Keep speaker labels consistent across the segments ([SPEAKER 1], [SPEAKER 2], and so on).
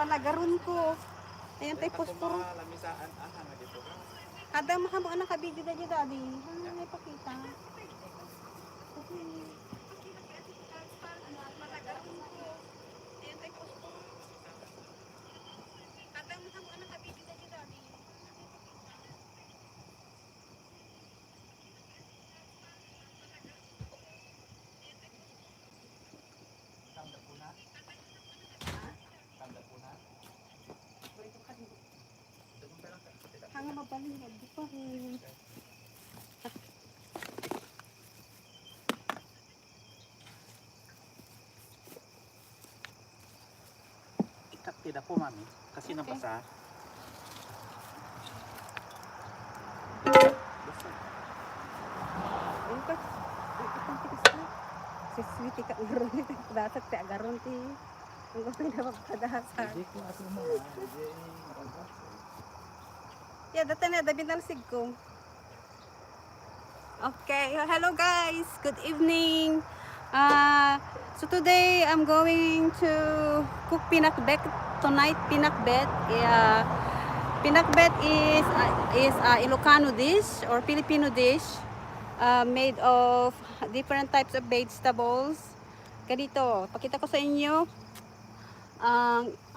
[SPEAKER 1] palagaron ko. Ayan tayo
[SPEAKER 2] Ako
[SPEAKER 1] posporo.
[SPEAKER 2] lamisaan nga dito ka.
[SPEAKER 1] Ada mahabo anak ka video daddy daddy. May pakita. Okay. Palagaron ko. Ayan tayo posporo. Ada mahabo anak ka video daddy daddy.
[SPEAKER 2] Tanda po na. Tanda po na. Dagun pa lang ka.
[SPEAKER 1] Hanga mabaling di pa rin.
[SPEAKER 2] Ikat tidak po mami. Kasi
[SPEAKER 1] Okay.
[SPEAKER 2] nabasa. Basta.
[SPEAKER 1] Ayun pa. Itong tikas na. Si sweetie ka ngaron. Dapat ti agaron ti. Ang gusto na magpadasal.
[SPEAKER 2] Hindi ko ato mo. Hindi nakabas.
[SPEAKER 1] Yeah, dati na dabi na lasig ko. Okay, hello guys. Good evening. So today I'm going to cook pinakbet tonight. Pinakbet. Yeah. Pinakbet is a Ilocano dish or Filipino dish made of different types of vegetables. Ganito, pakita ko sa inyo.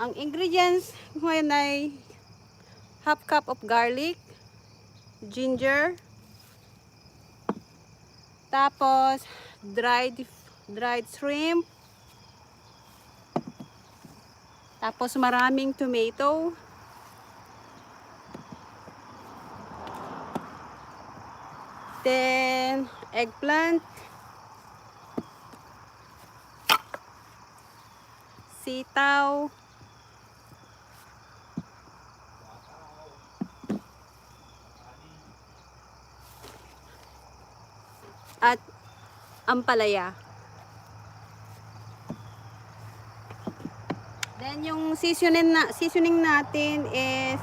[SPEAKER 1] Ang ingredients ngayon ay half cup of garlic, ginger, tapos dried shrimp, tapos maraming tomato, then eggplant, sitaw, at ampalaya. Then yung seasoning natin is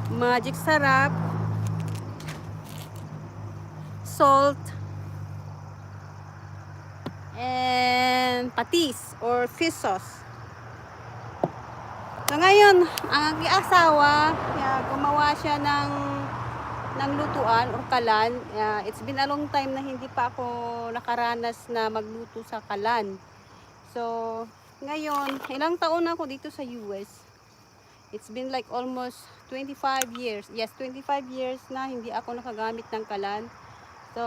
[SPEAKER 1] magic sarap, salt, and patis or fish sauce. So ngayon, ang aking asawa, gumawa siya ng lutuan or kalan. It's been a long time na hindi pa ako nakaranas na magluto sa kalan. So, ngayon, ilang taon na ako dito sa US. It's been like almost 25 years. Yes, 25 years na hindi ako nakagamit ng kalan. So,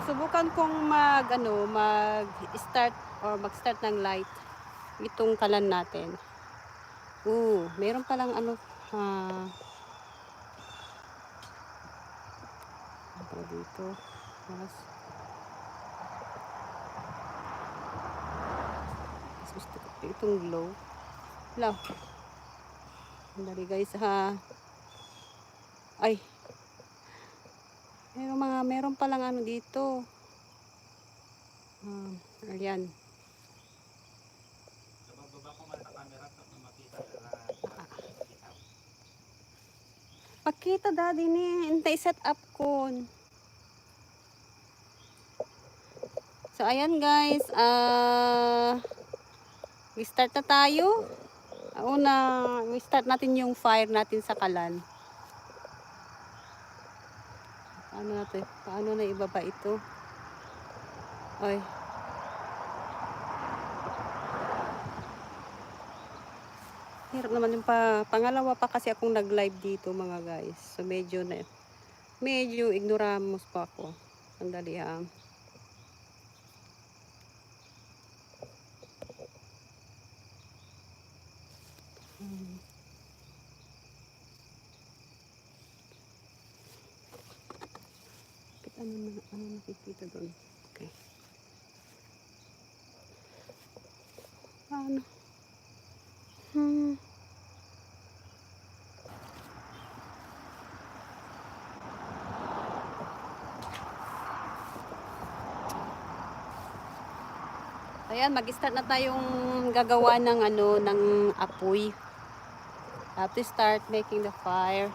[SPEAKER 1] subukan kong mag-start ng light itong kalan natin. Meron palang dito. Mas gusto ko itong glow. Dali guys ay meron palang dito. Ayan.
[SPEAKER 2] Nababa ko man sa camera sa makita na
[SPEAKER 1] Pakita daddy ni intay set up ko. So ayan guys, start na tayo. Start natin yung fire natin sa kalan. Paano na ibaba ito? Oy. Hirap naman yung pangalawa pa kasi akong nag-live dito mga guys. So medyo ignoramos pa ako. Sandali ha. Ano nakikita doon? Okay. Ano? Ayan, mag-start na tayong gagawa ng ng apoy. Have to start making the fire.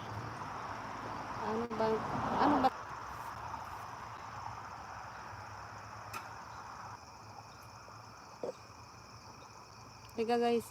[SPEAKER 1] Ano ba? Teka guys,